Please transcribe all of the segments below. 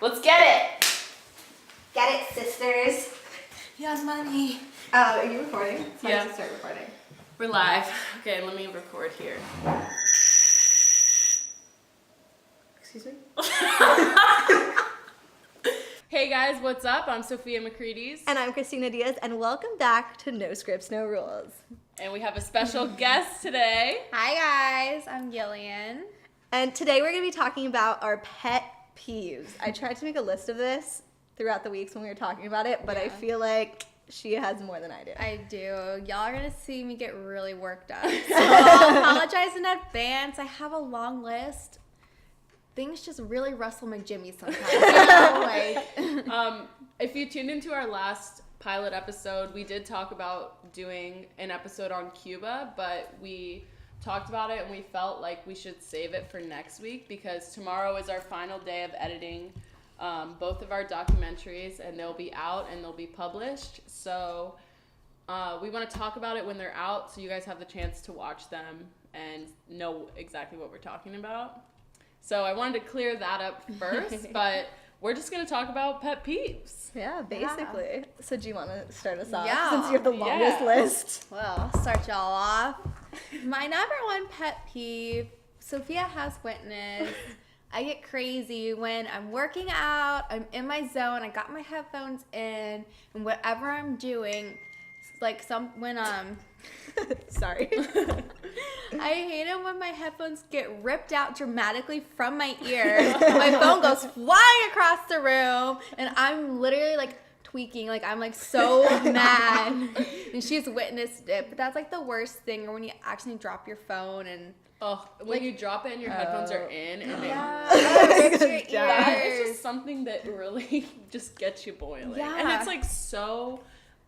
Let's get it. Get it, sisters. Yes, money. Are you recording? It's Yeah. to start recording. We're live. Okay, let me record here. Excuse me? Hey guys, what's up? I'm Sophia McCready's. And I'm Christina Diaz, and welcome back to No Scripts, No Rules. And we have a special guest today. Hi guys, I'm Gillian. And today we're going to be talking about our pet peeves. I tried to make a list of this throughout the weeks when we were talking about it, but I feel like she has more than I do. I do. Y'all are gonna see me get really worked up. So I'll apologize in advance. I have a long list. Things just really rustle my jimmy sometimes. You know, If you tuned into our last pilot episode, we did talk about doing an episode on Cuba, but we talked about it and we felt like we should save it for next week because tomorrow is our final day of editing both of our documentaries, and they'll be out and they'll be published. So we want to talk about it when they're out so you guys have the chance to watch them and know exactly what we're talking about. So I wanted to clear that up first, but we're just going to talk about pet peeves. Yeah, basically. Yeah. So do you want to start us off Yeah. since you have the longest list? well, I'll start y'all off. My number one pet peeve, Sophia has witnessed. I get crazy when I'm working out, I'm in my zone, I got my headphones in, and whatever I'm doing, like Sorry. I hate it when my headphones get ripped out dramatically from my ears. My phone goes flying across the room, and I'm literally like tweaking, like I'm like so mad. And she's witnessed it, but that's like the worst thing, or when you accidentally drop your phone and When you drop it and your headphones are in, and it rips your ears. it's just something that really just gets you boiling. Yeah. And it's like so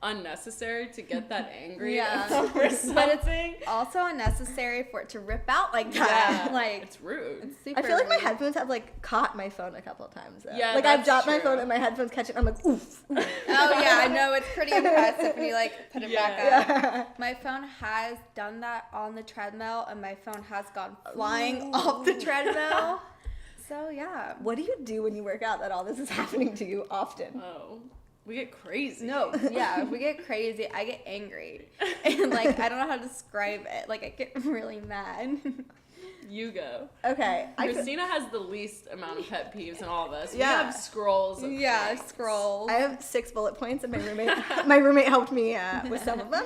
unnecessary to get that angry Yeah. over something. But it's also unnecessary for it to rip out like that. Yeah, Like it's rude. it's super I feel like my rude. headphones have like caught my phone a couple of times though. Yeah, like I've that's dropped my true. phone and my headphones catch it and I'm like, oof. Oh yeah, I know, it's pretty impressive when you like put it back up. Yeah. My phone has done that on the treadmill, and my phone has gone flying off the treadmill. So yeah. What do you do when you work out that all this is happening to you often? Oh, we get crazy. No, yeah, if we get crazy, I get angry. And like I don't know how to describe it. Like I get really mad. You go. Okay. Christina has the least amount of pet peeves in all of us. Yeah. We have scrolls of Yeah, things. scrolls. I have 6 bullet points, and my roommate helped me with some of them.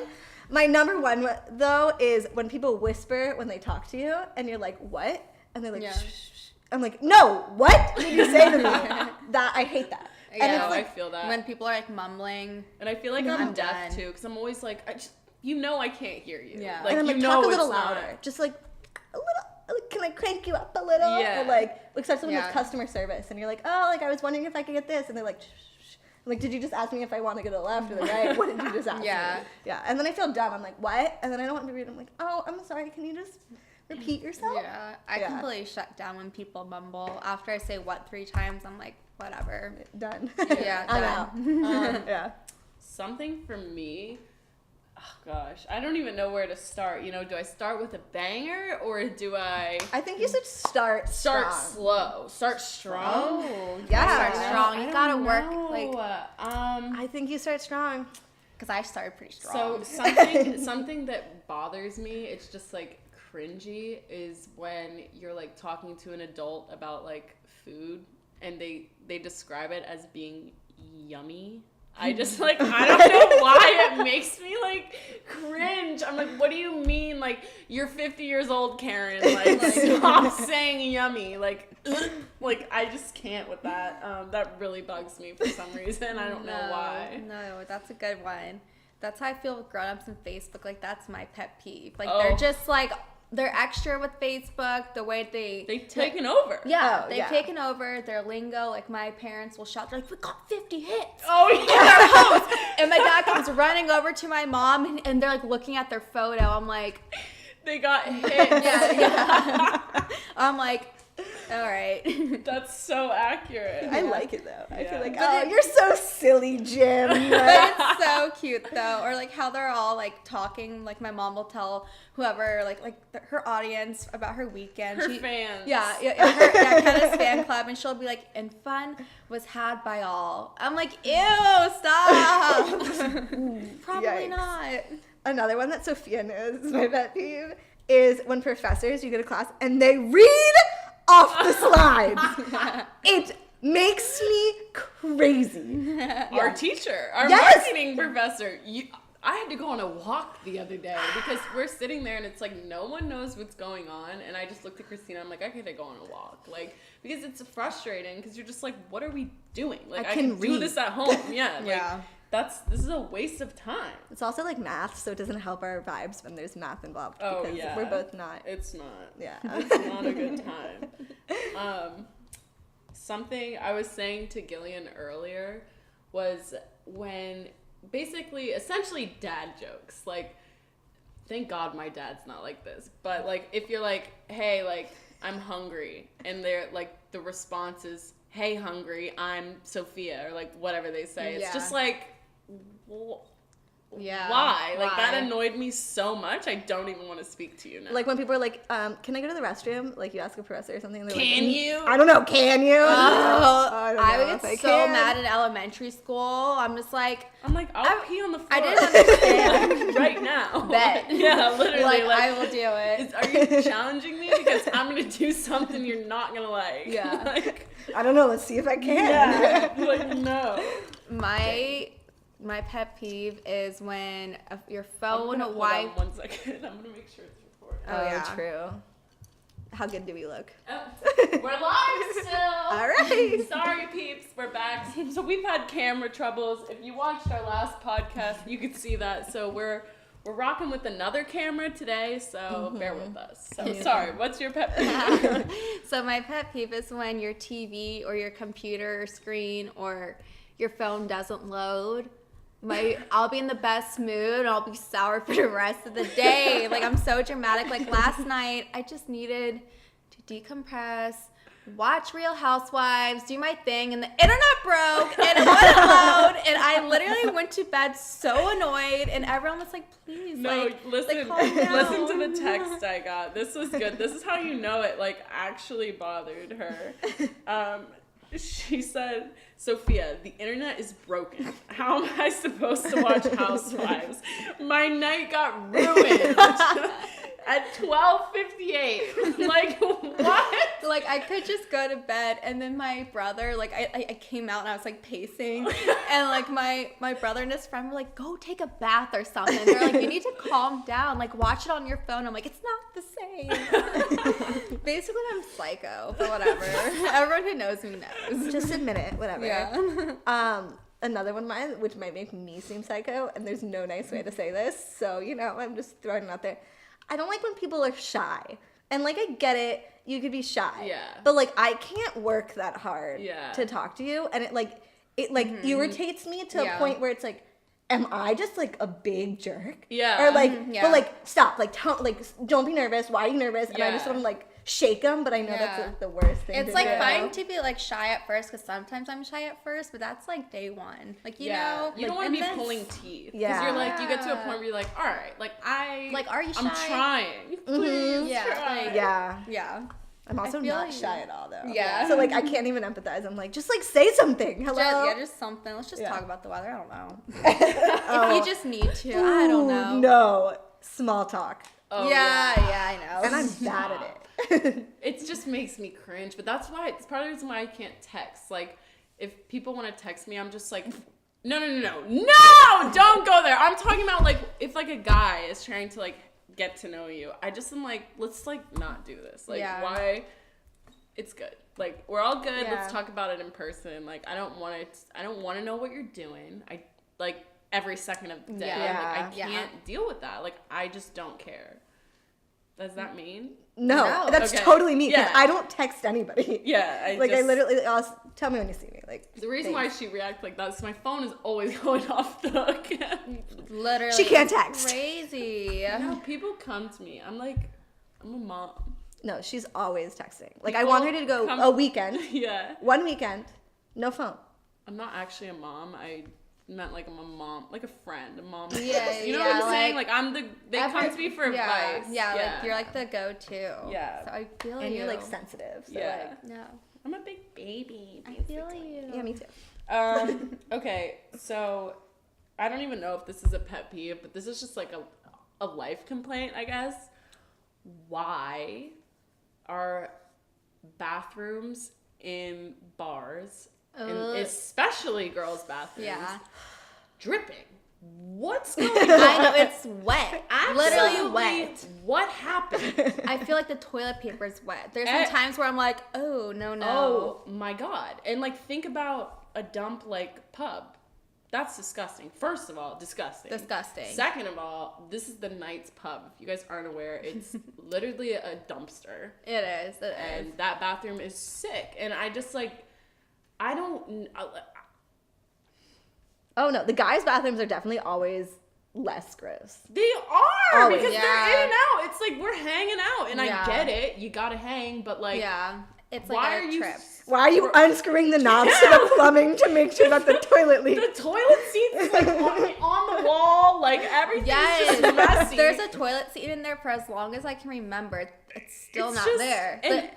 My number one, though, is when people whisper when they talk to you, and you're like, what? And they're like, Yeah. shh, shh, shh. I'm like, no, what did you say to me? That, I hate that. Yeah, And Oh, it's like, I feel that. when people are like mumbling. And I feel like I'm I'm deaf done. too, because I'm always like, I can't hear you. Yeah. Like, and I'm like, you know talk a it's little not- louder. Just like, a little, can I crank you up a little? Yeah. Or like especially when Yeah. it's customer service, and you're like, oh, like I was wondering if I could get this, and they're like, shh, shh, shh. I'm like, did you just ask me if I want to go to the left or the right? What did you just ask Yeah. me? Yeah. And then I feel dumb. I'm like, what? And then I don't want to read. I'm like, oh, I'm sorry. Can you just repeat yourself? Yeah, I Yeah. completely shut down when people mumble. After I say what 3 times, I'm like, whatever. Done. Yeah, I'm done. out. Yeah. Something for me, oh gosh, I don't even know where to start. You know, do I start with a banger or do I I think you should start start strong. slow? Start strong? Oh, Start yeah. strong. I You don't gotta work know. like, I think you start strong. because I started pretty So strong. something that bothers me, it's just like cringy, is when you're like talking to an adult about like food and they describe it as being yummy. I just like, I don't know why it makes me like cringe. I'm like, what do you mean? Like, you're 50 years old, Karen. Like stop saying yummy. Like I just can't with that. That really bugs me for some reason. I don't know why. No, that's a good one. That's how I feel with grown-ups on Facebook. Like, that's my pet peeve. Like, Oh. they're just like, they're extra with Facebook, the way They've taken over. Yeah, Oh, they've yeah. taken over their lingo. Like, my parents will shout, they're like, we got 50 hits. Oh yeah. And my dad comes running over to my mom, and they're like looking at their photo. I'm like, They got hit. yeah. I'm like, All right. That's so accurate. I like it though. I Yeah. feel like, But oh, you're so silly, Jim. But it's so cute though, or like how they're all like talking. Like my mom will tell whoever, her audience about her weekend. Her fans. Kenna's fan club, and she'll be like, "And fun was had by all." I'm like, "Ew, stop." Probably Yikes. not. Another one that Sophia knows is my pet peeve is when professors, you go to class and they read off the slides. It makes me crazy. Our teacher, our Yes. marketing professor. I had to go on a walk the other day because we're sitting there and it's like no one knows what's going on, and I just looked at Christina. I'm like, I gotta go on a walk, like, because it's frustrating because you're just like, what are we doing? Like, I can do this at home. Yeah, Yeah. This is a waste of time. It's also like math, so it doesn't help our vibes when there's math involved Oh, because yeah. we're both not. It's not. Yeah. It's not a good time. Something I was saying to Gillian earlier was when essentially dad jokes. Like, thank God my dad's not like this. But like, if you're like, hey, like, I'm hungry, and they're like, the response is, hey, hungry, I'm Sophia, or like whatever they say. It's just like, Yeah. why? Like, that Why? annoyed me so much. I don't even want to speak to you now. Like when people are like, can I go to the restroom? Like you ask a professor or something. And they're Can like, you? I don't know. Can you? I don't I know would if get so can. mad in elementary school. I'm just like, I'm like, I'll pee on the floor. I didn't understand. right now. Bet. Yeah, literally. like, Like, I will do it. are you challenging me? Because I'm gonna do something you're not gonna like. Yeah. Like, I don't know. Let's see if I can. yeah. Like, no. My pet peeve is when your I'm phone gonna hold Wi. on 1 second. I'm gonna make sure it's recording. Oh, yeah. true. How good do we look? Oh, we're live still. All right. Sorry, peeps. We're back. So we've had camera troubles. If you watched our last podcast, you could see that. So we're rocking with another camera today. So bear with us. So sorry. What's your pet peeve? So my pet peeve is when your TV or your computer screen or your phone doesn't load. I'll be in the best mood. I'll be sour for the rest of the day. Like, I'm so dramatic. Like, last night, I just needed to decompress, watch Real Housewives, do my thing, and the internet broke, and it wouldn't load, and I literally went to bed so annoyed, and everyone was like, please, No, like, listen, calm down. listen to the text I got. This was good. This is how you know it, like, actually bothered her. She said, Sophia, the internet is broken. How am I supposed to watch Housewives? My night got ruined at 12:58. Like, what? Like, I could just go to bed, and then my brother, like, I came out and I was like pacing, and like my brother and his friend were like, go take a bath or something. They're like, you need to calm down, like, watch it on your phone. I'm like, it's not the same. Basically, I'm psycho, but whatever. Everyone who knows me knows. Just admit it. Whatever. Yeah. Another one of mine, which might make me seem psycho, and there's no nice way to say this, so, I'm just throwing it out there. I don't like when people are shy. And, like, I get it. You could be shy. Yeah. But, like, I can't work that hard Yeah. to talk to you. And it irritates me to a point where it's like, am I just, like, a big jerk? Yeah. Or, like, Yeah. but, like, stop. Like, don't be nervous. Why are you nervous? And I just Yeah. want to, like, shake them, but I know that's, Yeah. like, the worst thing It's to like do. fine to be like shy at first, because sometimes I'm shy at first, but that's like day one. Like, you know, you don't like, want to and be then- pulling teeth. Yeah. Because you're like, you get to a point where you're like, all right, like, Like, are you I'm shy? trying. Please Yeah, try. like- Yeah. Yeah. I'm also feel not like- shy at all, though. Yeah. So, like, I can't even empathize. I'm like, just, like, say something. Hello? Just something. Let's just Yeah. talk about the weather. I don't know. Oh. If you just need to, I don't know. Ooh, no. Small talk. Oh, yeah, I know. And I'm bad at it. It just makes me cringe, but that's why it's part of the reason why I can't text. Like, if people want to text me, I'm just like, no, don't go there. I'm talking about, like, if, like, a guy is trying to, like, get to know you, I just am like, let's, like, not do this. Like, Yeah. why? It's good. Like, we're all good. Yeah. Let's talk about it in person. Like, I don't want to know what you're doing. I, like, every second of the day. Yeah. Like, I can't deal with that. Like, I just don't care. Does that mean? No, No. that's Okay. totally me. Because Yeah. I don't text anybody. Yeah. I literally, tell me when you see me. Like, The reason why she reacts like that is my phone is always going off the hook. Literally. She can't text. Crazy. No, people come to me. I'm like, I'm a mom. No, she's always texting. Like, I want her to go come- a weekend. Yeah. One weekend, no phone. I'm not actually a mom. I meant like I'm a mom, like a friend, a mom. Yeah, You know yeah, what I'm saying? like, Like they come to me for advice. Yeah, like you're like the go-to. Yeah. So I feel And you. you're, like, sensitive. So, Yeah. like, No. I'm a big baby. I feel you. yeah, me too. Okay, so I don't even know if this is a pet peeve, but this is just like a life complaint, I guess. Why are bathrooms in bars, and especially girls' bathrooms, Yeah. dripping? What's going on? I know, it's wet. Literally Absolutely wet. What happened? I feel like the toilet paper is wet. There's some Eh. times where I'm like, oh, no. Oh my god. And like think about a dump like pub. That's disgusting. First of all, disgusting. Disgusting. Second of all, this is the Knights pub. If you guys aren't aware, it's literally a dumpster. It is. And that bathroom is sick. And I just like, I don't. Oh, no. The guys' bathrooms are definitely always less gross. They are! Always. Because Yeah. they're in and out. It's like we're hanging out. And Yeah. I get it. You gotta hang. But like, Yeah. It's like why a are you. trip. Why are you unscrewing the knobs to the plumbing to make sure that the toilet leaks? The toilet seat's like on the wall. Like everything's Yes. just messy. There's a toilet seat in there for as long as I can remember. It's still It's not just- there. and-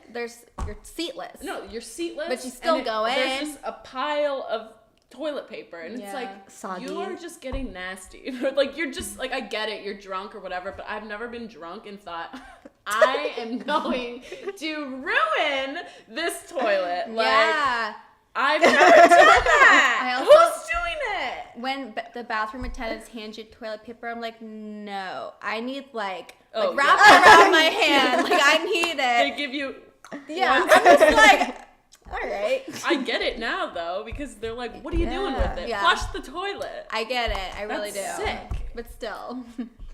You're seatless. No, you're seatless. But you still and go There's in. just a pile of toilet paper, and it's Yeah. like Soggy. you are just getting nasty. Like you're just like I get it, you're drunk or whatever, but I've never been drunk and thought I am going to ruin this toilet. Like Yeah. I've never done that. I also- Who's doing it? When the bathroom attendants hand you toilet paper, I'm like, no. I need like Oh, wrap yeah. it around my hand. Like I need They it. give you. Yeah. one- I'm just like, all right. I get it now though because they're like, "What are you doing with it? Yeah. Flush the toilet." I get it. I really That's do. sick. But still.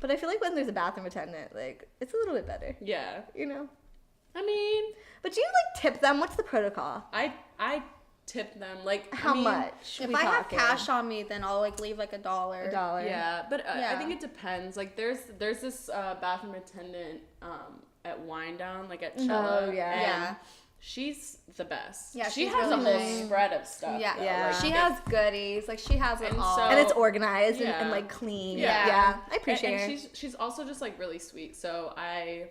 But I feel like when there's a bathroom attendant, like, it's a little bit better, Yeah, you know? I mean, But do you, like, tip them? What's the protocol? I tip them like How I mean, much? If we I have talking? cash on me, then I'll like leave like $1. $1. Yeah, but I Yeah. think it depends. Like there's this bathroom attendant at Wine Down, like at Cello. Oh, yeah. and Yeah. She's the best. Yeah, she she's has really a whole nice. spread of stuff. Yeah. though. Yeah. Like, She it's- has goodies. Like she has it And all. so- And it's organized and, Yeah. like, clean. Yeah. Yeah. I appreciate and it. she's also just like really sweet. So I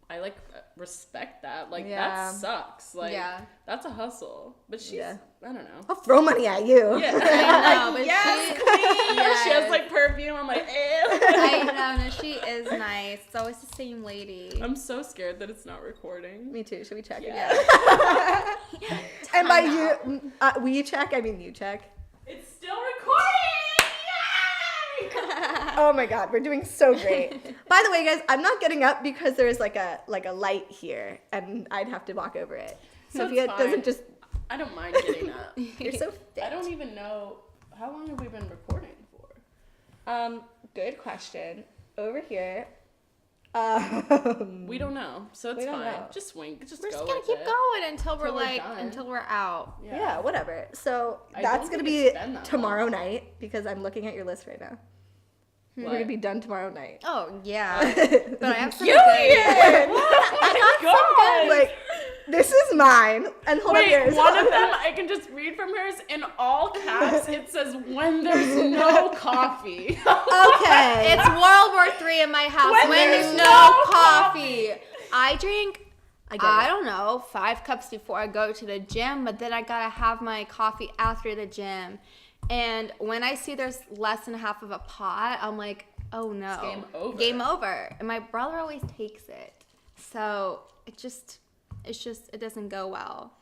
like respect that. Like Yeah. that sucks. Like Yeah. that's a hustle. But she's Yeah. I don't know. I'll throw money at you. Yeah. I know, Like, but yes, she- queen. Yes. She has like perfume. I'm like, ew. I know, no, she is nice. It's always the same lady. I'm so scared that it's not recording. Me too. Should we check Yeah. again? And by Time you, we check, I mean you check. It's still recording! Yay! Oh my god, we're doing so great. By the way, guys, I'm not getting up because there's like a light here, and I'd have to walk over it. That's Sophia fine. doesn't just. I don't mind getting up. You're so fit. I don't even know how long have we been recording for. Good question. Over here. We don't know, so it's We don't fine. know. Just wink. Just We're go just gonna with keep it. going until we're Till we're like done. until we're out. Yeah, whatever. So I that's don't gonna think be it's been that tomorrow long. night because I'm looking at your list right now. What? We're gonna be done tomorrow night. Oh yeah. But I have some Julian! good. Oh my god! Like, this is mine, and hold up Wait, yours. one of them I can just read from hers in all caps. It says, "When there's no coffee." Okay. It's World War III in my house When when there's there's no no coffee. I drink I get I it. don't know, 5 cups before I go to the gym, but then I gotta have my coffee after the gym. And when I see there's less than half of a pot, I'm like, oh no. It's game over. Game over. And my brother always takes it. So it doesn't go well.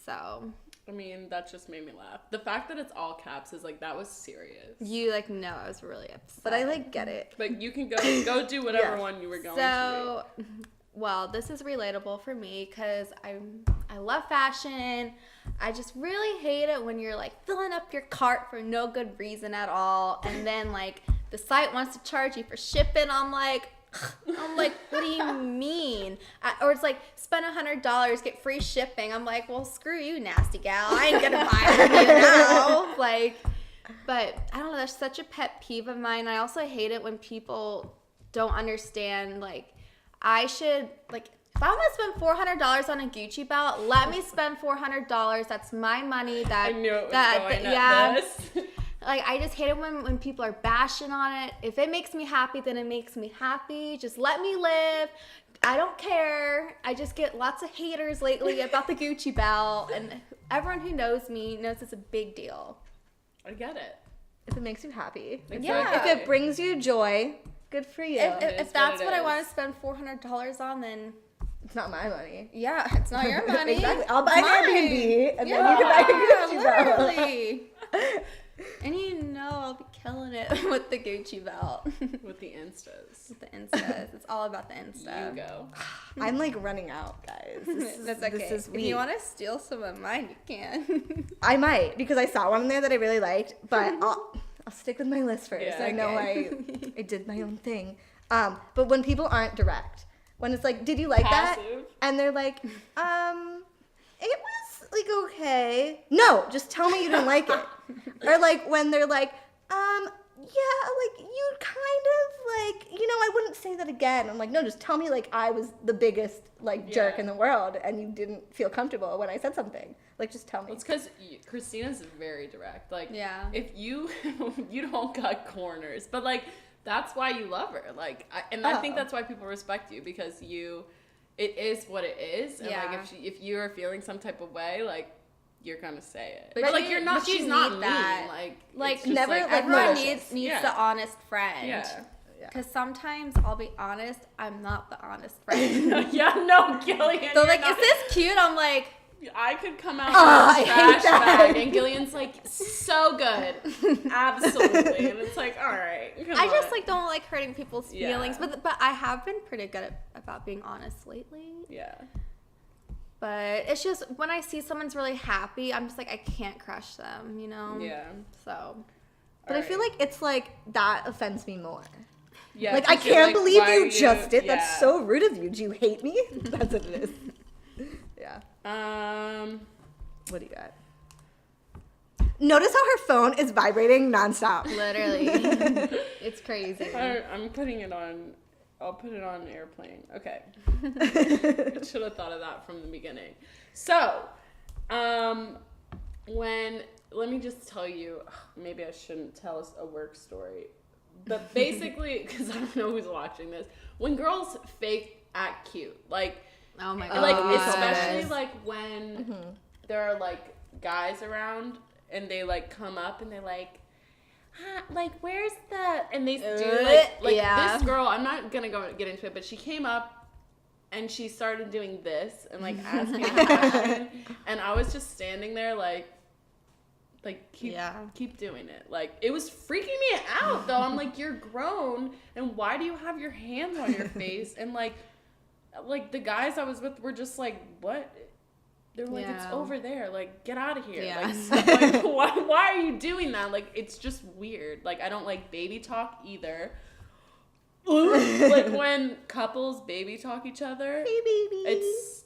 So I mean, that just made me laugh. The fact that it's all caps is like that was serious. you like know I was really upset. But I like get it. But you can go do whatever Yeah. one you were going to So, well, this is relatable for me because I love fashion. I just really hate it when you're like filling up your cart for no good reason at all, and then like the site wants to charge you for shipping. I'm like, what do you mean? Or it's like spend $100, get free shipping. I'm like, well, screw you, nasty gal. I ain't gonna buy from you now. Like, but I don't know. That's such a pet peeve of mine. I also hate it when people don't understand. Like, I should like if I'm gonna spend $400 on a Gucci belt, let me spend $400. That's my money. I knew it was going at this. Like, I just hate it when people are bashing on it. If it makes me happy, then it makes me happy. Just let me live. I don't care. I just get lots of haters lately about the Gucci belt, and everyone who knows me knows it's a big deal. I get it. If it makes you happy. Exactly. Yeah. If it brings you joy, good for you. If that's what I want to spend $400 on, then It's not my money. yeah, it's not your money. Exactly. I'll buy an Mine. Airbnb, and then you can buy a Gucci belt. literally. And you know I'll be killing it with the Gucci belt. With the Instas. With the Instas. It's all about the Insta. You go. I'm like running out, guys. That's okay. This is if you want to steal some of mine, you can. I might, because I saw one in there that I really liked, but I'll stick with my list first. Yeah, I know okay. I did my own thing. But when people aren't direct, when it's like, did you like that? Passive. And they're like, it was like okay. No, just tell me you didn't like it. Or like when they're like, yeah, like you kind of like, I wouldn't say that again. I'm like, no, just tell me like I was the biggest like jerk Yeah. in the world and you didn't feel comfortable when I said something. Like, just tell me. It's because Christina's very direct. Like, Yeah. if you don't cut corners, but like that's why you love her. Like, I think Oh. that's why people respect you, because it is what it is, and Yeah. like if you are feeling some type of way, like you're gonna say it. But But like you- you're not. but you She's not need mean. that. Like Like, it's just, never, like, Everyone malicious. needs Yeah. the honest friend. Yeah. Because sometimes, I'll be honest, I'm not the honest friend. Yeah. No, Gillian. So you're like, not- is this cute? I'm like, I could come out I with a hate trash that. bag, and Gillian's like, so good, absolutely, and it's like, all right. Come I just on. like don't like hurting people's Yeah. feelings, but I have been pretty good about being honest lately. Yeah. But it's just when I see someone's really happy, I'm just like, I can't crush them, you know? Yeah. So But I feel like it's like that offends me more. Yeah. Like, I 'cause you're can't like, believe why you are just did. yeah. That's so rude of you. Do you hate me? That's what it is. Yeah. What do you got? Notice how her phone is vibrating nonstop. literally, it's crazy. I'm putting it on. I'll put it on airplane. Okay. Should have thought of that from the beginning. So, let me just tell you, maybe I shouldn't tell us a work story, but basically, because I don't know who's watching this, when girls fake act cute, like, Oh my like god. especially like when there are like guys around and they like come up and they're like, like where's the, and they do like yeah. this girl, I'm not gonna get into it, but she came up and she started doing this and like asking a question, and I was just standing there like keep doing it. Like, it was freaking me out though. I'm like, you're grown, and why do you have your hands on your face? And like the guys I was with were just like, what? They were like, it's Yeah. over there. Like, get out of here. Yeah. Like, why are you doing that? Like, it's just weird. Like, I don't like baby talk either. Like, when couples baby talk each other, Hey, baby. it's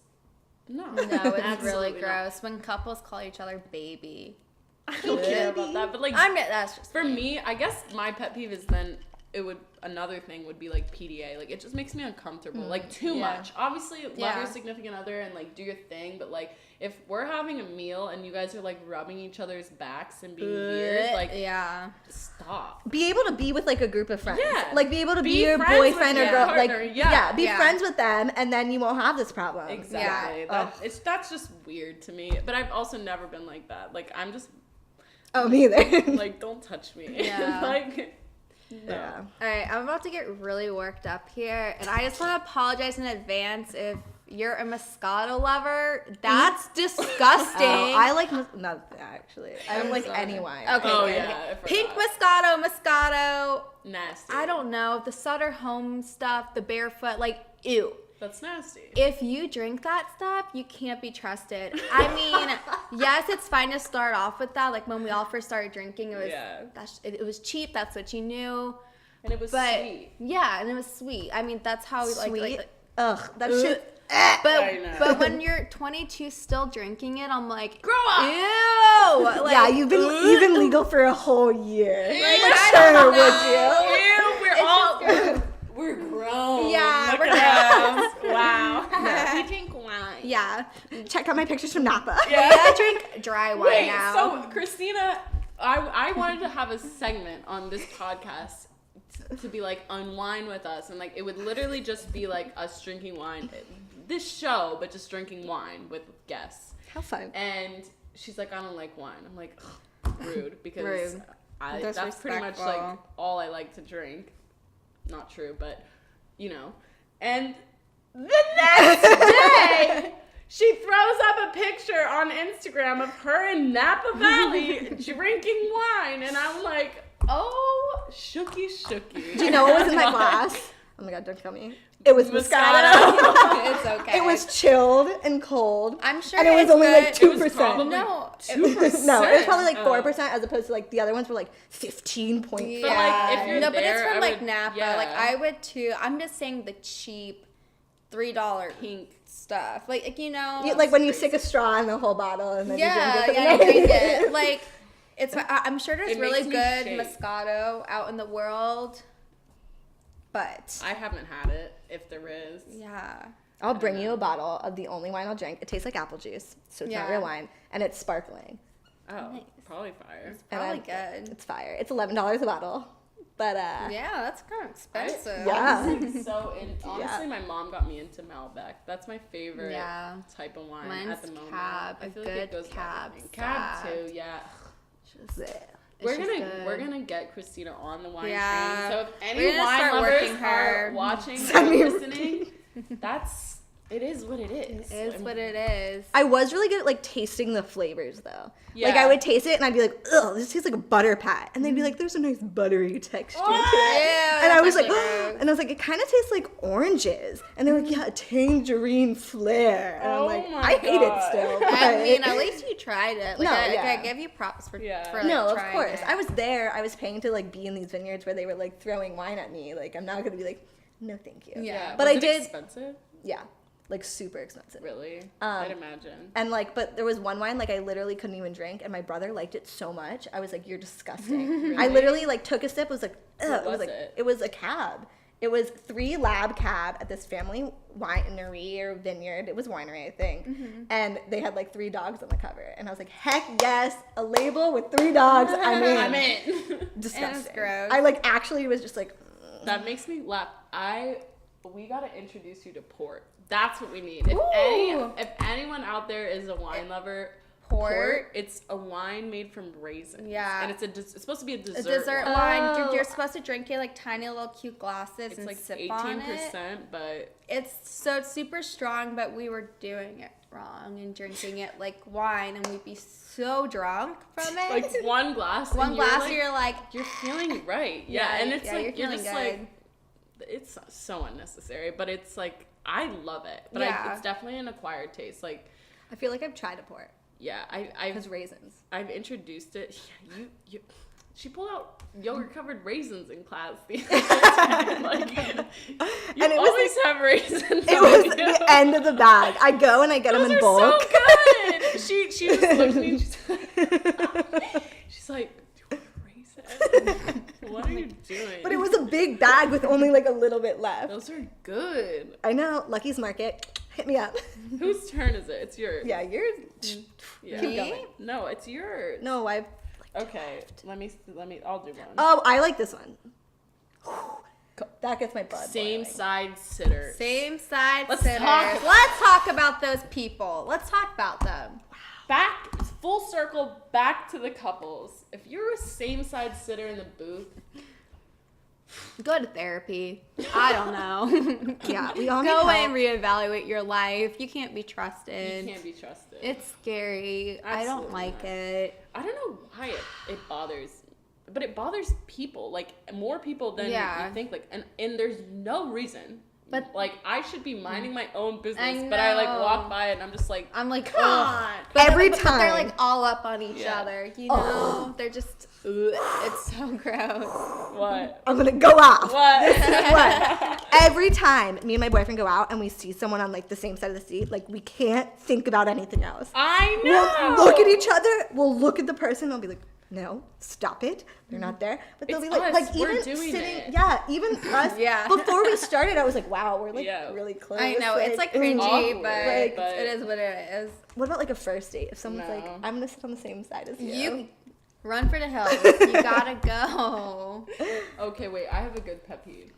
no, No, it's really absolutely not. gross when couples call each other baby. I don't care about that. But like, That's just for me, I guess my pet peeve is then another thing would be like PDA. Like, it just makes me uncomfortable. Like, too Yeah. much. Obviously, love Yeah. your significant other and like do your thing, but like if we're having a meal and you guys are like rubbing each other's backs and being weird, like yeah. stop. Be able to be with like a group of friends. Yeah. Like, be able to be Be your friends with boyfriend or your girl. partner. Like, Yeah. be Yeah. friends with them, and then you won't have this problem. Exactly. Yeah. That's just weird to me. But I've also never been like that. Like, I'm just Oh, me either. like, don't touch me. Yeah. Like, no. Yeah. All right, I'm about to get really worked up here, and I just want to apologize in advance if you're a Moscato lover. That's disgusting. Oh, I like not actually. I don't like sorry. any wine. Okay, Oh, good. yeah, I Pink forgot. Moscato. Nasty. I don't know, the Sutter Home stuff, the barefoot, like, ew. That's nasty. If you drink that stuff, you can't be trusted. I mean, yes, it's fine to start off with that. Like, when we all first started drinking, it was cheap. That's what you knew. And it was But sweet. yeah, and it was sweet. I mean, that's how Sweet. like Ugh, that Ugh. shit. I know. but when you're 22 still drinking it, I'm like, Grow up. ew. Like, Yeah, you've been legal for a whole year. Like, Like, I sure, don't would you? Ew, we're grown. Yeah, Look we're at us. Wow. We drink wine. Yeah. Check out my pictures from Napa. Yeah, I drink dry wine Wait, now. so Christina, I wanted to have a segment on this podcast to be like unwind with us, and like it would literally just be like us drinking wine, this show, but just drinking wine with guests. How fun. And she's like, I don't like wine. I'm like, ugh, rude, because Rude. that's pretty much like Disrespectful. all I like to drink. Not true, but you know. And the next day, she throws up a picture on Instagram of her in Napa Valley drinking wine, and I'm like, oh, shooky. Do you know what was in my glass? Oh my god, don't kill me. It was Moscato. It's okay. It was chilled and cold. I'm sure and it was it's only good. like It was 2%. probably No, 2%. No, it was probably like 4% as opposed to like the other ones were like 15.5. Yeah. like, if you're no, but it's there, from I like would- Napa. yeah. Like I would too. I'm just saying the cheap $3 Pink. stuff. Like you know. Like when you stick a straw in the whole bottle and then Yeah, you drink it. yeah, you drink it. Like it's. I'm sure there's It really makes me good shake. Moscato out in the world, but I haven't had it, if there is. yeah. I'll bring you a bottle of the only wine I'll drink. It tastes like apple juice, so it's not Yeah. real wine, and it's sparkling. Oh, Nice. probably fire. Probably And good. It's fire. It's $11 a bottle, but Yeah, that's kind of expensive. Yeah. Honestly, my mom got me into Malbec. That's my favorite Yeah. type of wine Mine's at the moment. Cab, I a feel like it good goes Cab Cab stuff. too, yeah. just We're just we're good. gonna get Christina on the wine Yeah. train. So if any We're gonna wine start lovers working are her. watching Send or me- listening, it is what it is. It is what it is. I was really good at like tasting the flavors though. Like Yeah. I would taste it and I'd be like, ugh, this tastes like a butter pat. And they'd be like, there's a nice buttery texture to it. Ew, And I that's was like, actually gross. and I was like, it kind of tastes like oranges. And they were like, yeah, a tangerine flair. And Oh I'm like, my I hate God. it still. I but- mean, at least you tried it. Like, No, I yeah. give you props for, Yeah. for like, no, of trying course. it. I was there. I was paying to like be in these vineyards where they were like throwing wine at me. Like I'm not gonna be like, no, thank you. Yeah. But Was I it did. expensive? Yeah, like super expensive. Really? I'd imagine. And like, but there was one wine like I literally couldn't even drink, and my brother liked it so much. I was like, "You're disgusting." I literally like took a sip. Was like, ugh. What It was was like it? it was a cab. It was 3 Lab Cab at this family winery or vineyard. It was winery, I think. And they had like 3 dogs on the cover, and I was like, "Heck yes, a label with 3 dogs. I'm in." I'm in. Disgusting. gross. I like actually was just like, That makes me laugh. We gotta introduce you to port. That's what we need. Ooh. If anyone out there is a wine lover, Port. it's a wine made from raisins. Yeah. and it's supposed to be a a dessert. dessert wine. wine. Oh. You're supposed to drink it like tiny little cute glasses It's and like sip 18%, on it. but It's super strong, but we were doing it wrong and drinking it like wine, and we'd be so drunk from it. like one glass. one and glass, you're you're like, you're feeling right. Yeah, and it's yeah, like you're you're just feeling like it's so unnecessary, but it's like I love it. But Yeah. it's definitely an acquired taste. Like I feel like I've tried a port. yeah, Has raisins. I've introduced it. Yeah, you she pulled out yogurt covered raisins in class the other time. Like, you And it was always have raisins. It was the end of the bag. I go and I get them Those in are bulk. so good. She just looked at me. And she's like, "Do you want a raisin? What are you doing?" But it was a big bag with only like a little bit left. Those are good. I know. Lucky's Market. Hit me up. Whose turn is it? It's yours. Yeah, yours. Yeah. Keep going. No, it's yours. No, I've. Okay. Let me. I'll do one. Oh, I like this one. That gets my blood. Same boiling. side sitter. same side Let's sitters. talk- Let's talk about those people. Let's talk about them. Back full circle back to the couples. If you're a same side sitter in the booth, Go to therapy. I don't know. Yeah, we all need Go help. and reevaluate your life. You can't be you trusted. can't be trusted. It's scary. I don't Absolutely like not. it. I don't know why it bothers, but it bothers people, like more people than Yeah. you think. Like, and there's no reason. But- like, I should be minding my own business, I but I like know. walk by it and I'm just like, I'm like, come ugh. on. Every but they're time. like all up on each Yeah. other. You know, they're just. Ugh, it's so gross. What? I'm gonna go off. What? What? Every time me and my boyfriend go out and we see someone on like the same side of the seat, like we can't think about anything else. I know. We'll look at each other. We'll look at the person. And we'll be like, no, stop it. They're not there. But they'll It's be like, us. We're even doing sitting, it. yeah, even us. Yeah. Before we started, I was like, wow, we're like Yeah. really close. I know, it's like ooh. cringy, awkward, but it is what it is. What about like a first date? If someone's like, No. I'm gonna sit on the same side as you. You run for the hills. You gotta go. Okay, wait. I have a good pet peeve.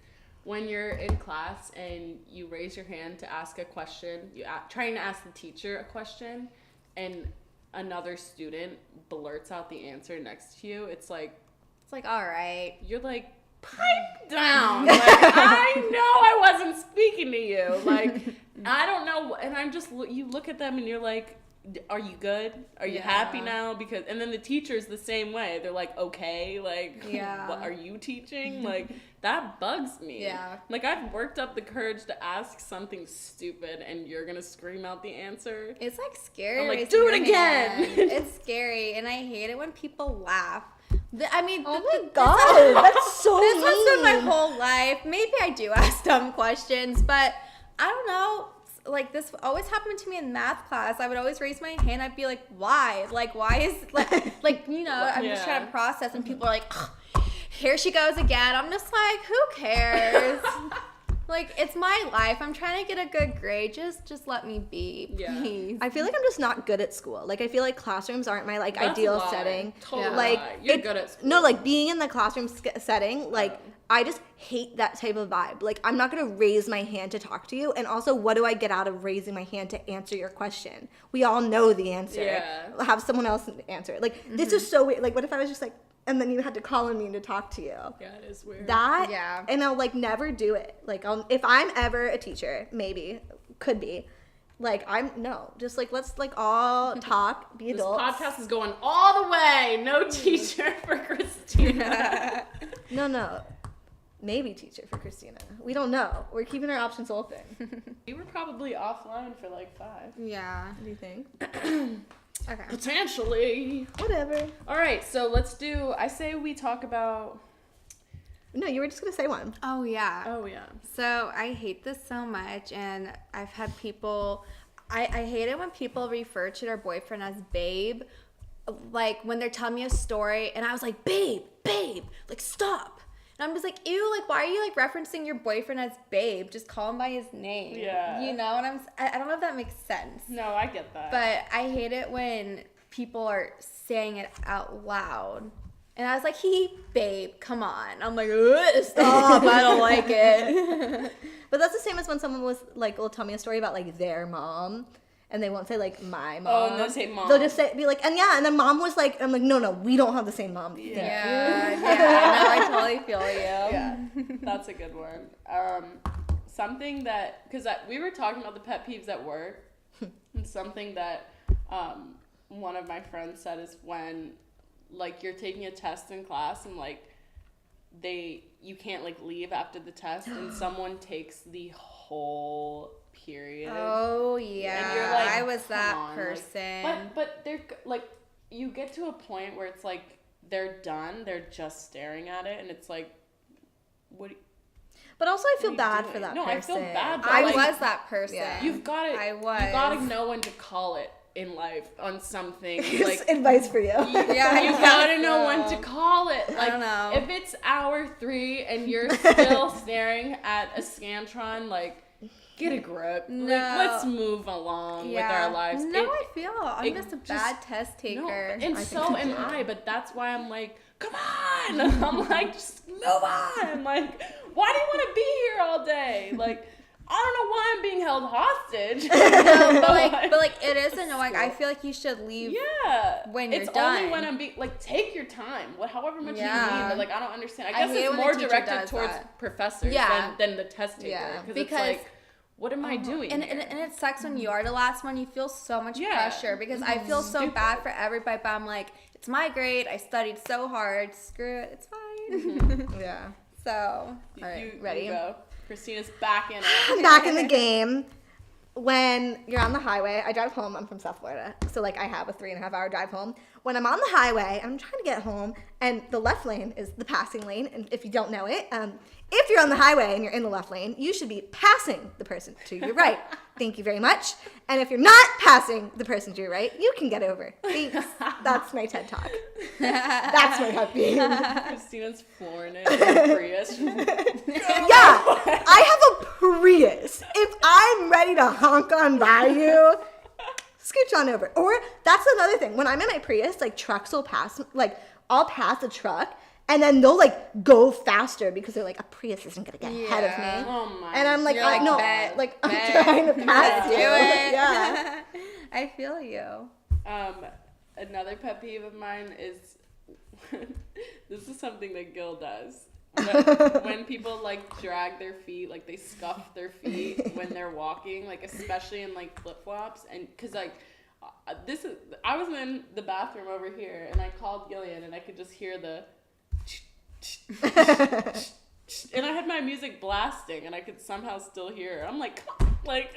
When you're in class and you raise your hand to ask a question, trying to ask the teacher a question, and another student blurts out the answer next to you, it's like all right. you're like, pipe down. Like, I know I wasn't speaking to you. Like, I don't know. And I'm just, you look at them and you're like, are you good? Are you happy now? Because, and then the teacher's the same way. They're like, okay, like, what are you teaching? Like, that bugs me. Yeah. Like, I've worked up the courage to ask something stupid and you're gonna scream out the answer. It's like scary. I'm like, raising do your it again. hand. It's scary, and I hate it when people laugh. I mean, Oh my god, that's so this mean. has been my whole life. Maybe I do ask dumb questions, but I don't know. Like, this always happened to me in math class. I would always raise my hand. I'd be like, why? Like, why is, like you know, I'm just trying to process, and people are like, ugh, here she goes again. I'm just like, who cares? Like, it's my life. I'm trying to get a good grade. Just let me be, please. I feel like I'm just not good at school. Like, I feel like classrooms aren't my like That's ideal a lie. setting. Totally Like, lie. You're good at school. No, like being in the classroom setting, like I just hate that type of vibe. Like, I'm not gonna raise my hand to talk to you. And also, what do I get out of raising my hand to answer your question? We all know the answer. Yeah. Have someone else answer it. Like, this is so weird. Like, what if I was just like, and then you had to call on me to talk to you? Yeah, it is weird. That, Yeah. and I'll like never do it. Like, if I'm ever a teacher, maybe, could be, like, just like, let's like all talk, be This adults. podcast is going all the way. No teacher for Christina. No, maybe teacher for Christina. We don't know. We're keeping our options open. We were probably offline for like 5. Yeah. What do you think? Okay. Potentially. Whatever. All right, so let's do. I say we talk about. No, you were just gonna say one. Oh, yeah. Oh yeah. So I hate this so much, and I've had people. I hate it when people refer to their boyfriend as babe, like when they're telling me a story, and I was like, babe, like stop. And I'm just like, ew, like why are you like referencing your boyfriend as babe? Just call him by his name. Yeah. You know, and I don't know if that makes sense. No, I get that. But I hate it when people are saying it out loud. And I was like, babe, come on. I'm like, stop, I don't like it. But that's the same as when someone will tell me a story about like their mom, and they won't say like my mom. Oh, and they'll say mom. They'll just be like, and then mom was like, I'm like, no, we don't have the same mom. Yeah, no, I totally feel you. Yeah, that's a good one. Something that, because we were talking about the pet peeves at work, and something that one of my friends said is when, like, you're taking a test in class and, like, you can't, like, leave after the test, and someone takes the whole period. Oh, yeah. And you're like, I was come that on, like, person. but they're, like, you get to a point where it's, like, they're done, they're just staring at it, and it's, like, what do you, But also, I feel What are you bad doing? for that No, person. I feel bad, but I like, was that person. Yeah. You've got to. I was. You got to know when to call it in life on something. Here's Like, advice for you. Yeah, you I got to guess know so. when to call it. Like, don't know. if it's hour 3 and you're still staring at a Scantron, like, get a grip. No. Like, let's move along with our lives. No, It- I feel I'm it just a just- bad test taker. No, and I so think am so, too. I, but that's why I'm like, come on! I'm like, just move on! Like, why do you want to be here all day? Like, I don't know why I'm being held hostage. No, but like it is annoying. I feel like you should leave. Yeah. When you're it's done. only when I'm being, like, take your time. However much you Yeah. need. But, like, I don't understand. I I guess hate it's when the more teacher directed does towards that. professors Yeah. than the test taker. Yeah, Because because- it's like, what am I doing And here? it sucks when you are the last one. You feel so much Yeah. pressure because I feel so Stupid. bad for everybody. But I'm like, it's my grade. I studied so hard. Screw it. It's fine. Mm-hmm. Yeah. So, All right, ready? You go. Christina's back in it. I'm back in the game. When you're on the highway, I drive home. I'm from South Florida, so like I have a 3.5 hour drive home. when I'm on the highway, I'm trying to get home, and the left lane is the passing lane. And if you don't know it, if you're on the highway and you're in the left lane, you should be passing the person to your right. Thank you very much. And if you're not passing the person to your right, you can get over. Thanks. That's my TED Talk. That's my pet peeve. Christina's flooring it in a Prius. Yeah, I have a Prius. If I'm ready to honk on by you, scooch on over. Or that's another thing. When I'm in my Prius, like trucks will pass, like I'll pass a truck and then they'll like go faster because they're like, a Prius isn't gonna get ahead of me. Oh my. And I'm like, You're like, no, bet, like bet, I'm trying to pass you. do it. Yeah. I feel you. Another pet peeve of mine is this is something that Gil does. When people like drag their feet, like they scuff their feet when they're walking, like especially in like flip flops, and because like I was in the bathroom over here and I called Gillian and I could just hear the and I had my music blasting and I could somehow still hear her. I'm like, come on, like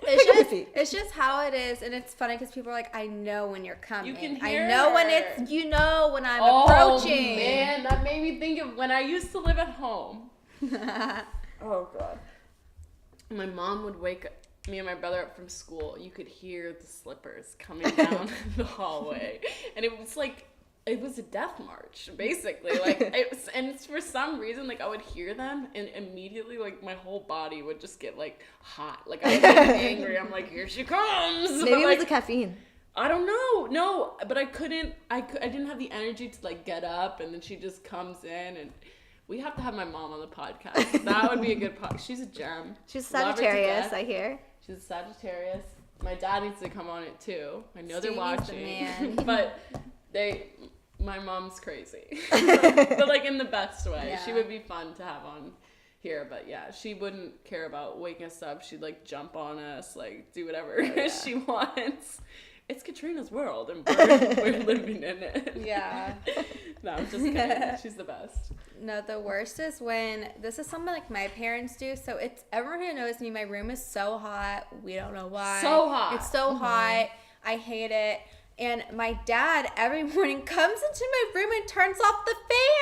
It's just how it is, and it's funny because people are like, I know when you're coming. You can hear I know when her. it's, you know when I'm oh approaching. man, that made me think of when I used to live at home. Oh god. My mom would wake me and my brother up from school. You could hear the slippers coming down the hallway, and it was like it was a death march, basically. Like it was, and for some reason, like I would hear them, and immediately, like my whole body would just get like hot. Like I was getting angry. I'm like, here she comes. Maybe but, it was like, the caffeine. I don't know. No, but I couldn't. I didn't have the energy to like get up, and then she just comes in, and we have to have my mom on the podcast. That would be a good podcast. She's a gem. She's Love her to Sagittarius, death. I hear. She's a Sagittarius. My dad needs to come on it too. I know they're Stevie's the watching, man. but my mom's crazy, but like in the best way. Yeah. She would be fun to have on here, but yeah, she wouldn't care about waking us up. She'd like jump on us, like do whatever she wants. It's Katrina's world, and we're living in it. Yeah. No, I'm just kidding. She's the best. No, the worst is when this is something like my parents do. So it's everyone who knows me. My room is so hot. We don't know why. So hot. It's so hot. I hate it. And my dad every morning comes into my room and turns off the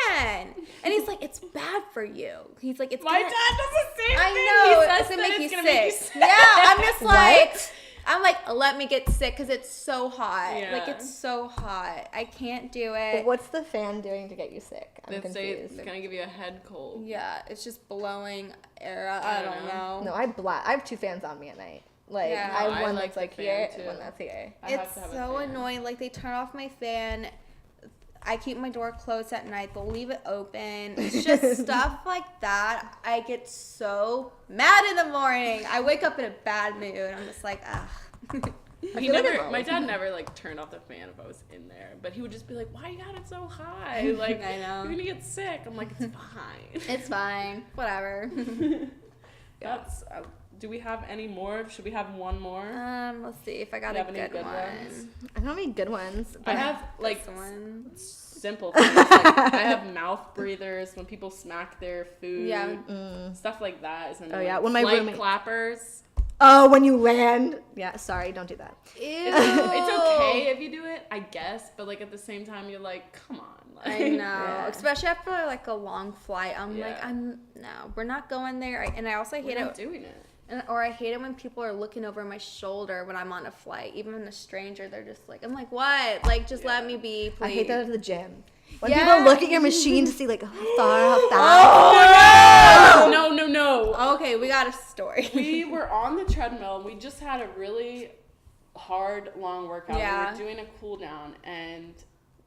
fan. And he's like, "It's bad for you." He's like, "It's My gonna-" dad does the same thing. I know. He says It's gonna that make it's you gonna make you sick. sick. Yeah, I'm just like. What? I'm like, let me get sick because it's so hot. Yeah. Like, it's so hot. I can't do But it. what's the fan doing to get you sick? I'm Let's say confused. it's gonna give you a head cold. Yeah, it's just blowing air out. I don't know. No, I have 2 fans on me at night. Like, Yeah. I No, have I one like that's like the here fan, and one too. that's here. I have It's to have a so fan. annoying. Like, they turn off my fan. I keep my door closed at night. They'll leave it open. It's just stuff like that. I get so mad in the morning. I wake up in a bad mood. I'm just like, ugh. He feel like never. I'm My always- dad never like turned off the fan if I was in there, but he would just be like, "Why you got it so high? Like, I know. you're gonna get sick." I'm like, "It's fine." It's fine. Whatever. That's. Do we have any more? Should we have one more? Let's see if I got You a have any good good one. ones? I don't have any good ones. I But have like This one. simple things. Like, I have mouth breathers when people smack their food. Yeah. Stuff like that is annoying. yeah, when my Flight roommate- clappers. Oh, when you land. Yeah, sorry, don't do that. Ew. It's okay if you do it, I guess, but like at the same time, you're like, come on. Like, I know, Yeah. especially after like a long flight. I'm like, Yeah. no, we're not going there. And I also hate We're not it, doing it. or I hate it when people are looking over my shoulder when I'm on a flight. Even a stranger, they're just like, I'm like, what? Like, just let me be, please. I hate that at the gym. When Yeah. people look at your machine to see like how far, how fast. Oh, no. No. Okay, we got a story. We were on the treadmill and we just had a really hard, long workout. Yeah. We were doing a cool down and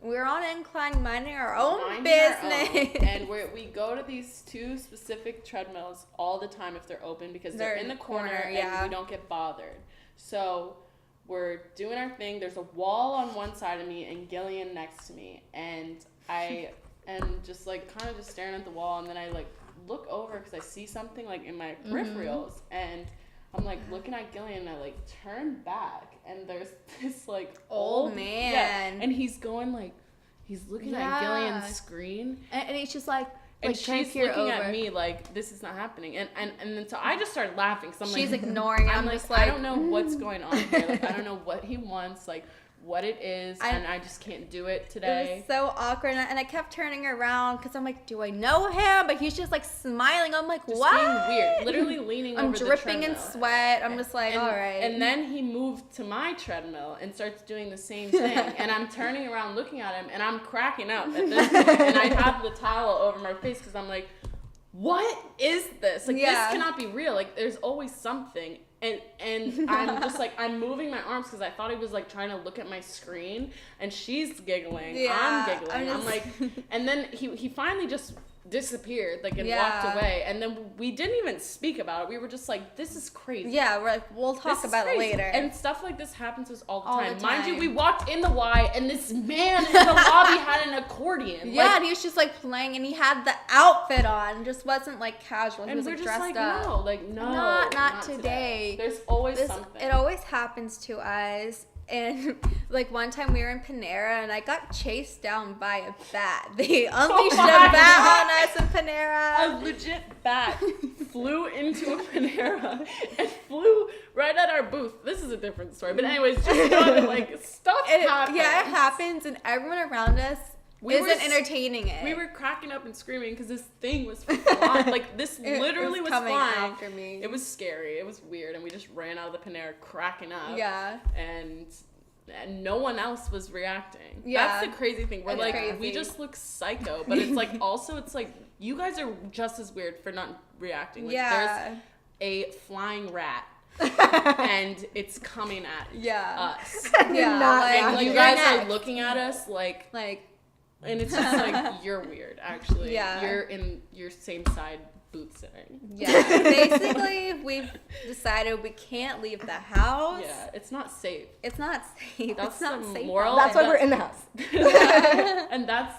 We're on incline, minding our own minding our business. own. And we go to these 2 specific treadmills all the time if they're open because they're in the corner yeah. and we don't get bothered. So we're doing our thing. There's a wall on one side of me and Gillian next to me. And I am just like kind of just staring at the wall. And then I like look over because I see something like in my peripherals. And I'm like looking at Gillian and I like turn back and there's this like Old yeah, man. and he's going like he's looking at Yeah. Gillian's screen And it's just like and trying to she's peer looking over. at me like this is not happening and then so I just started laughing because I'm She's like ignoring. I'm just like I don't know what's going on here, like I don't know what he wants, like what it is, and I just can't do it It today. was so awkward, and I kept turning around because I'm like, do I know him? But he's just like smiling. I'm like, Just what? being weird, literally leaning I'm over the dripping in treadmill. sweat. I'm just like, And, all right. and then he moved to my treadmill and starts doing the same thing. And I'm turning around looking at him, and I'm cracking up at this point. And I have the towel over my face because I'm like, what is this? Like, Yeah. this cannot be real. Like, there's always something. And I'm just like, I'm moving my arms because I thought he was like trying to look at my screen, and she's giggling. Yeah, I'm giggling. I'm I'm like, and then he finally just disappeared, like, and Yeah. walked away. And then we didn't even speak about it. We were just like, this is crazy. Yeah, we're like, we'll talk This is about it crazy. later. And stuff like this happens to us all the All time. the Mind you, time. we walked in the Y, and this man in the lobby had an accordion. yeah, Like, and he was just like playing, and he had the outfit on, just wasn't like casual. He and was we're like just dressed like, up. no, like, no. Not today. There's always This, something. it always happens to us. And like one time we were in Panera and I got chased down by a bat. They unleashed my a bat God. on us in Panera. A legit bat flew into a Panera and flew right at our booth. This is a different story. But anyways, just know that, like, stuff happens. Yeah, it happens, and everyone around us isn't were s- entertaining it. We were cracking up and screaming because this thing was flying. Like, this It literally was coming flying. after me. It was scary. It was weird. And we just ran out of the Panera cracking up. Yeah. And no one else was reacting. Yeah. That's the crazy thing. We're It's like, crazy. we just look psycho. But it's like, also, it's like, you guys are just as weird for not reacting. Like, Yeah. there's a flying rat. And it's coming at Yeah. us. Yeah, Not like, And laughing. you you're guys are next. looking at us like, Like, and it's just like, you're weird, actually. Yeah. You're in your same side booth sitting. yeah. Basically, we've decided we can't leave the house. Yeah, it's not safe. It's not safe. That's it's not the safe. moral. That's why that- we're in the house. And that's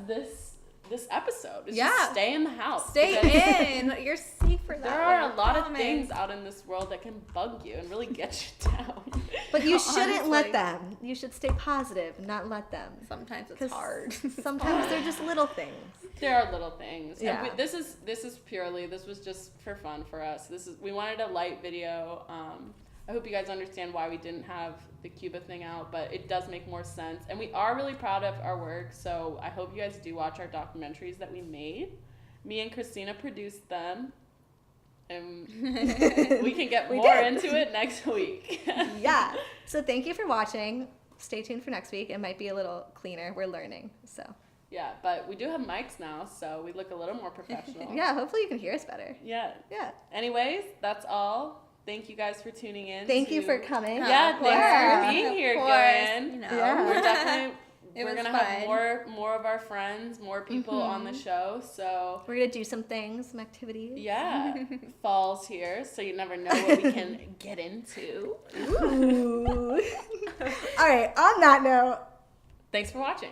this episode. Is Yeah. just stay in the house. Stay because in. You're safer that There way, are I a lot of promise. things out in this world that can bug you and really get you down. But you shouldn't Honestly. let them. You should stay positive, not let them. Sometimes it's 'Cause hard. Sometimes they're just little things. There are little things. Yeah. And this was just for fun for us. We wanted a light video. I hope you guys understand why we didn't have the Cuba thing out, but it does make more sense. And we are really proud of our work, so I hope you guys do watch our documentaries that we made. Me and Christina produced them. And we can get We more did. into it next week. Yeah. So thank you for watching. Stay tuned for next week. It might be a little cleaner. We're learning. So Yeah, but we do have mics now, so we look a little more professional. yeah, hopefully you can hear us better. Yeah. Yeah. Anyways, that's all. Thank you guys for tuning in. Thank you to- for coming. Yeah, Of thanks course. for being Of here, course, Gwen. you know. Yeah. We're definitely It we're was gonna have fun. more of our friends, more people on the show. So We're gonna do some things, some activities. yeah, fall's here, so you never know what we can get into. Ooh. All right. On that note. Thanks for watching.